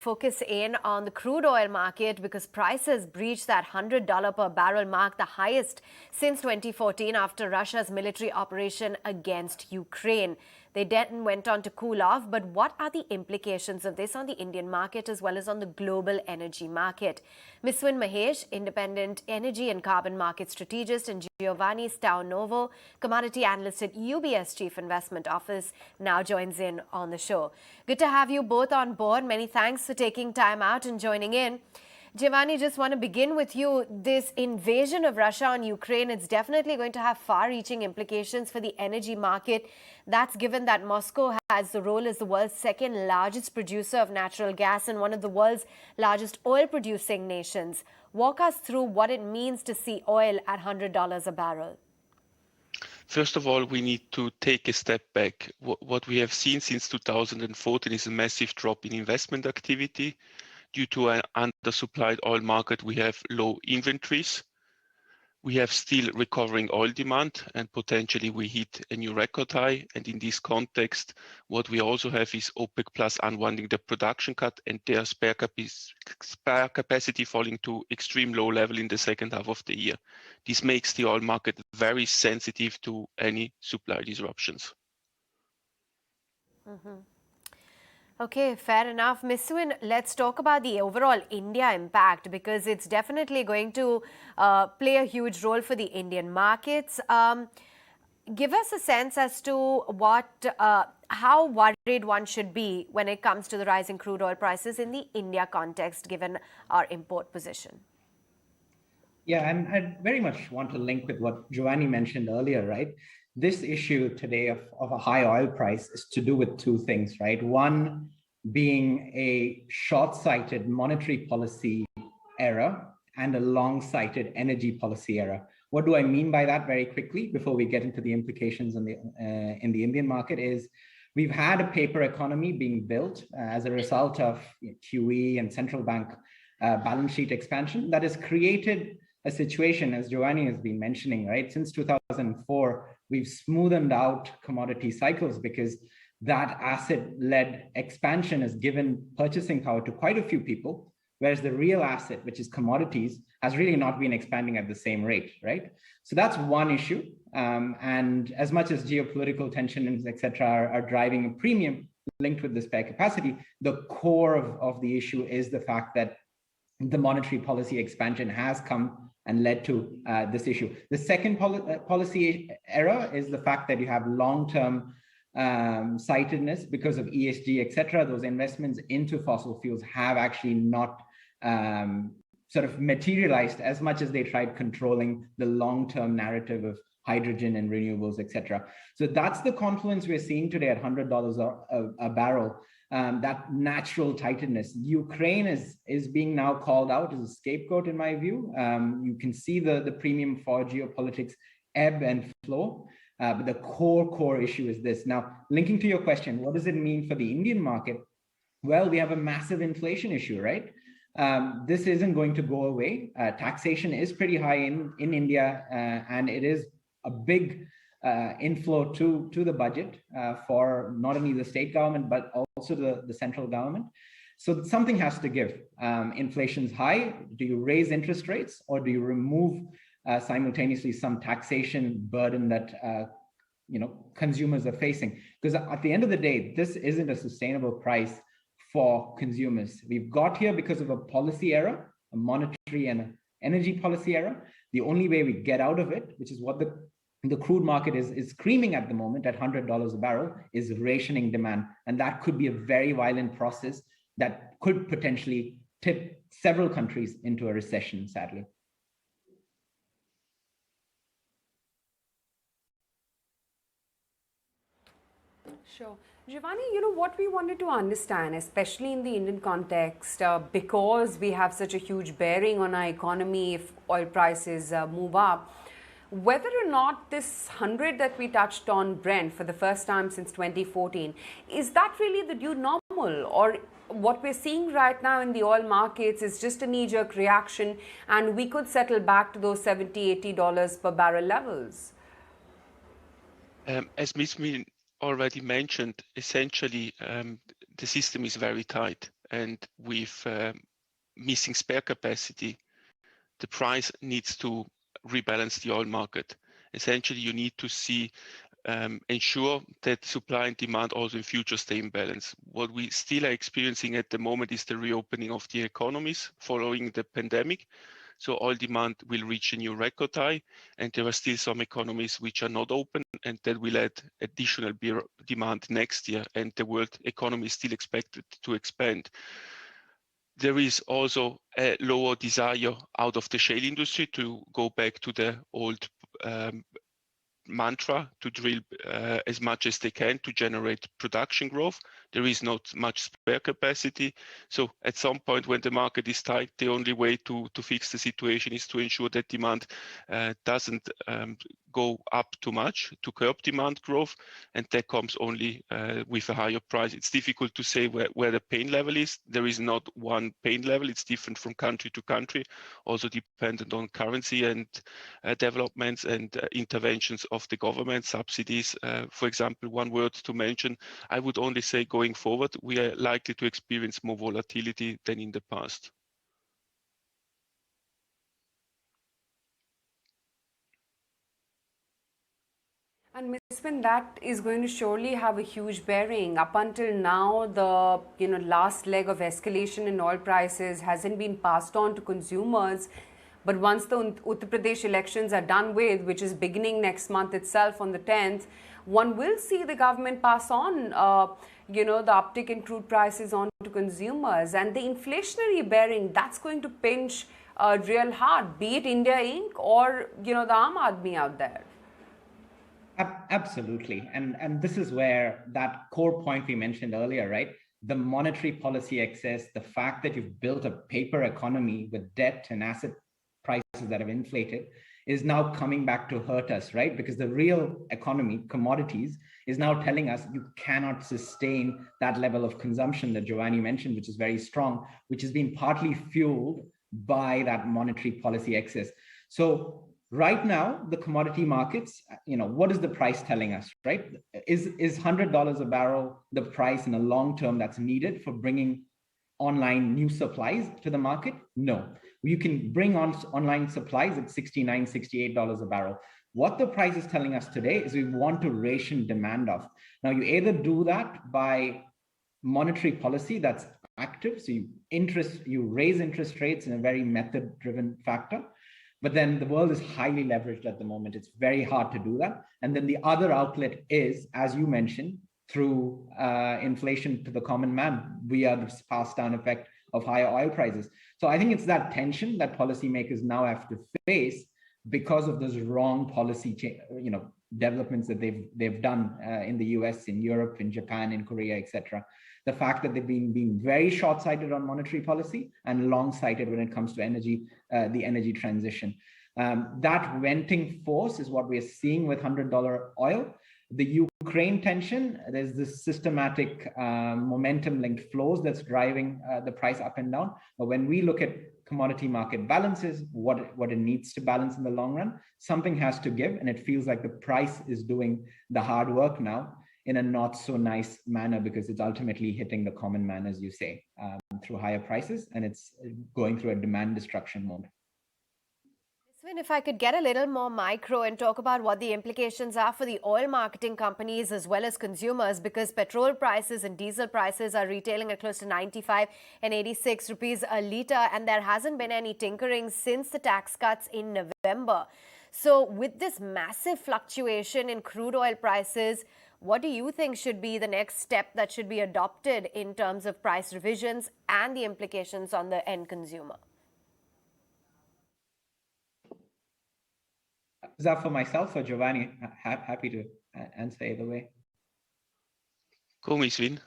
focus in on the crude oil market because prices breached that $100 per barrel mark, the highest since 2014 after Russia's military operation against Ukraine. They then went on to cool off, but what are the implications of this on the Indian market as well as on the global energy market? Miswin Mahesh, independent energy and carbon market strategist, and Giovanni Staunovo, commodity analyst at UBS Chief Investment Office, now joins in on the show. Good to have you both on board. Many thanks for taking time out and joining in. Giovanni, just want to begin with you. This invasion of Russia on Ukraine, it's definitely going to have far-reaching implications for the energy market. That's given that Moscow has the role as the world's second largest producer of natural gas and one of the world's largest oil-producing nations. Walk us through what it means to see oil at $100 a barrel. First of all, we need to take a step back. What we have seen since 2014 is a massive drop in investment activity. Due to an undersupplied oil market, we have low inventories. We have still recovering oil demand, and potentially we hit a new record high. And in this context, what we also have is OPEC Plus unwinding the production cut and their spare capacity falling to extreme low level in the second half of the year. This makes the oil market very sensitive to any supply disruptions. Okay, fair enough. Miswin, let's talk about the overall India impact because it's definitely going to play a huge role for the Indian markets. Give us a sense as to how worried one should be when it comes to the rising crude oil prices in the India context, given our import position. Yeah, and I very much want to link with what Giovanni mentioned earlier, right? This issue today of a high oil price is to do with two things, right? One being a short-sighted monetary policy error and a long-sighted energy policy error. What do I mean by that very quickly before we get into the implications in the Indian market is we've had a paper economy being built as a result of QE and central bank balance sheet expansion that has created a situation, as Giovanni has been mentioning, right? Since 2004, we've smoothened out commodity cycles because that asset-led expansion has given purchasing power to quite a few people, whereas the real asset, which is commodities, has really not been expanding at the same rate, right? So that's one issue. And as much as geopolitical tensions, et cetera, are driving a premium linked with the spare capacity, the core of the issue is the fact that the monetary policy expansion has come and led to this issue. The second policy error is the fact that you have long-term sightedness because of ESG, et cetera. Those investments into fossil fuels have actually not sort of materialized as much as they tried controlling the long-term narrative of hydrogen and renewables, et cetera. So that's the confluence we're seeing today at $100 a barrel. That natural tightness. Ukraine is being now called out as a scapegoat, in my view. You can see the premium for geopolitics ebb and flow, but the core issue is this. Now, linking to your question, what does it mean for the Indian market? Well, we have a massive inflation issue, right? This isn't going to go away. Taxation is pretty high in India, and it is a big inflow to the budget for not only the state government, but also the central government. So something has to give. Inflation's high. Do you raise interest rates or do you remove simultaneously some taxation burden that consumers are facing? Because at the end of the day, this isn't a sustainable price for consumers. We've got here because of a policy error, a monetary and an energy policy error. The only way we get out of it, which is what the crude market is screaming at the moment at $100 a barrel, is rationing demand. And that could be a very violent process that could potentially tip several countries into a recession, sadly. Sure. Giovanni, what we wanted to understand, especially in the Indian context, because we have such a huge bearing on our economy if oil prices move up, whether or not this 100 that we touched on Brent for the first time since 2014, is that really the new normal? Or what we're seeing right now in the oil markets is just a knee-jerk reaction and we could settle back to those $70, $80 per barrel levels? As Ms. already mentioned, essentially the system is very tight. and with missing spare capacity, the price needs to rebalance the oil market. Essentially, you need to ensure that supply and demand also in future stay in balance. What we still are experiencing at the moment is the reopening of the economies following the pandemic. So oil demand will reach a new record high, and there are still some economies which are not open, and that will add additional demand next year, and the world economy is still expected to expand. There is also a lower desire out of the shale industry to go back to the old mantra to drill as much as they can to generate production growth. There is not much spare capacity. So at some point when the market is tight, the only way to fix the situation is to ensure that demand doesn't go up too much to curb demand growth. And that comes only with a higher price. It's difficult to say where the pain level is. There is not one pain level. It's different from country to country, also dependent on currency and developments and interventions of the government, subsidies. For example, one word to mention, I would only say going forward, we are likely to experience more volatility than in the past. And Miswin, that is going to surely have a huge bearing. Up until now, the last leg of escalation in oil prices hasn't been passed on to consumers. But once the Uttar Pradesh elections are done with, which is beginning next month itself on the 10th, one will see the government pass on, the uptick in crude prices on to consumers. And the inflationary bearing, that's going to pinch real hard, be it India Inc. or, the Aam Aadmi out there. Absolutely. And this is where that core point we mentioned earlier, right? The monetary policy excess, the fact that you've built a paper economy with debt and asset prices that have inflated is now coming back to hurt us, right? Because the real economy, commodities, is now telling us you cannot sustain that level of consumption that Giovanni mentioned, which is very strong, which has been partly fueled by that monetary policy excess. So right now, the commodity markets, what is the price telling us, right? Is $100 a barrel the price in a long term that's needed for bringing online new supplies to the market? No. You can bring on online supplies at $69, $68 a barrel. What the price is telling us today is we want to ration demand off. Now, you either do that by monetary policy that's active, so you raise interest rates in a very method-driven factor, but then the world is highly leveraged at the moment. It's very hard to do that. And then the other outlet is, as you mentioned, through inflation to the common man via the pass down effect of higher oil prices. So I think it's that tension that policymakers now have to face because of those wrong policy developments that they've done in the US, in Europe, in Japan, in Korea, etc. The fact that they've been being very short-sighted on monetary policy and long-sighted when it comes to energy, the energy transition. That venting force is what we're seeing with $100 oil. The Ukraine tension, there's this systematic momentum-linked flows that's driving the price up and down. But when we look at commodity market balances, what it needs to balance in the long run, something has to give, and it feels like the price is doing the hard work now in a not so nice manner because it's ultimately hitting the common man, as you say, through higher prices, and it's going through a demand destruction mode. Miswin, if I could get a little more micro and talk about what the implications are for the oil marketing companies as well as consumers, because petrol prices and diesel prices are retailing at close to 95 and 86 rupees a litre, and there hasn't been any tinkering since the tax cuts in November. So with this massive fluctuation in crude oil prices, what do you think should be the next step that should be adopted in terms of price revisions and the implications on the end consumer? Is that for myself or Giovanni? Happy to answer either way. Go, Miswin.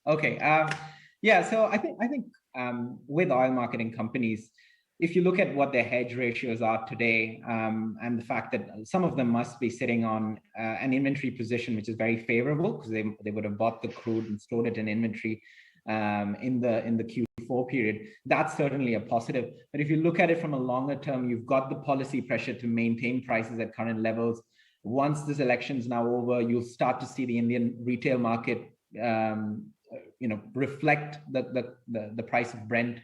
Okay. So I think with oil marketing companies, if you look at what their hedge ratios are today, and the fact that some of them must be sitting on an inventory position which is very favorable because they would have bought the crude and stored it in inventory in the Q4 period, that's certainly a positive. But if you look at it from a longer term, you've got the policy pressure to maintain prices at current levels. Once this election is now over, you'll start to see the Indian retail market reflect the price of Brent.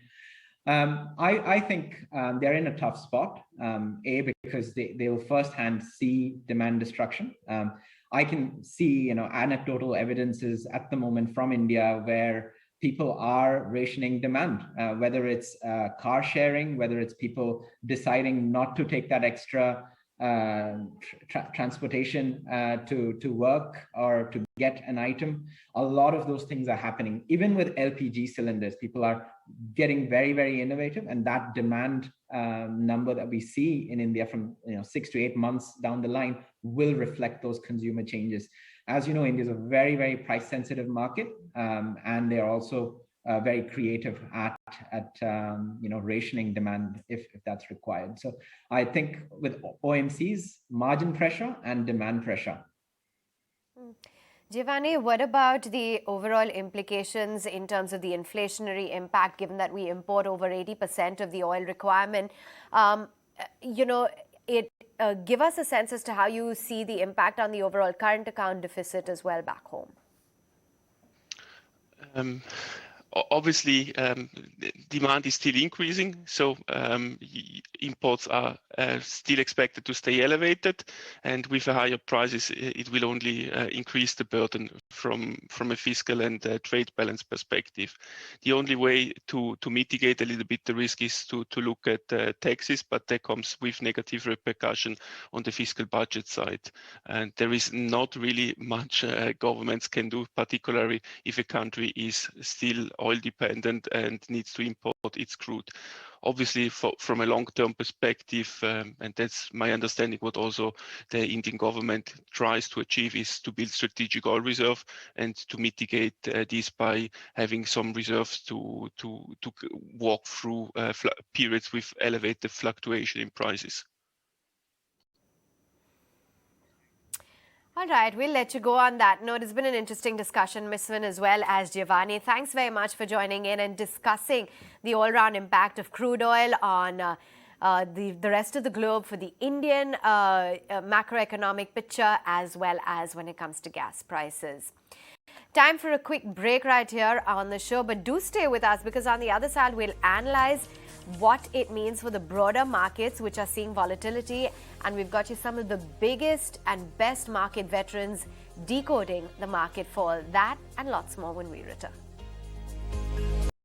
I think they're in a tough spot. Because they will firsthand see demand destruction. I can see anecdotal evidences at the moment from India where people are rationing demand, whether it's car sharing, whether it's people deciding not to take that extra transportation to work or to get an item. A lot of those things are happening. Even with LPG cylinders, people are getting very, very innovative, and that demand number that we see in India from 6 to 8 months down the line will reflect those consumer changes. As you know, India is a very, very price sensitive market, and they're also very creative at rationing demand if that's required. So I think with OMCs, margin pressure and demand pressure. Giovanni, what about the overall implications in terms of the inflationary impact, given that we import over 80% of the oil requirement? Give us a sense as to how you see the impact on the overall current account deficit as well back home. Obviously, demand is still increasing, so imports are still expected to stay elevated, and with higher prices, it will only increase the burden from a fiscal and trade balance perspective. The only way to mitigate a little bit the risk is to look at taxes, but that comes with negative repercussion on the fiscal budget side, and there is not really much governments can do, particularly if a country is still oil dependent and needs to import its crude. Obviously, from a long-term perspective, and that's my understanding, what also the Indian government tries to achieve is to build strategic oil reserve and to mitigate this by having some reserves to walk through periods with elevated fluctuation in prices. All right, we'll let you go on that note. It's been an interesting discussion, Miswin, as well as Giovanni. Thanks very much for joining in and discussing the all-round impact of crude oil on the rest of the globe for the Indian macroeconomic picture, as well as when it comes to gas prices. Time for a quick break right here on the show, but do stay with us because on the other side, we'll analyze what it means for the broader markets, which are seeing volatility. And we've got you some of the biggest and best market veterans decoding the market fall. That and lots more when we return.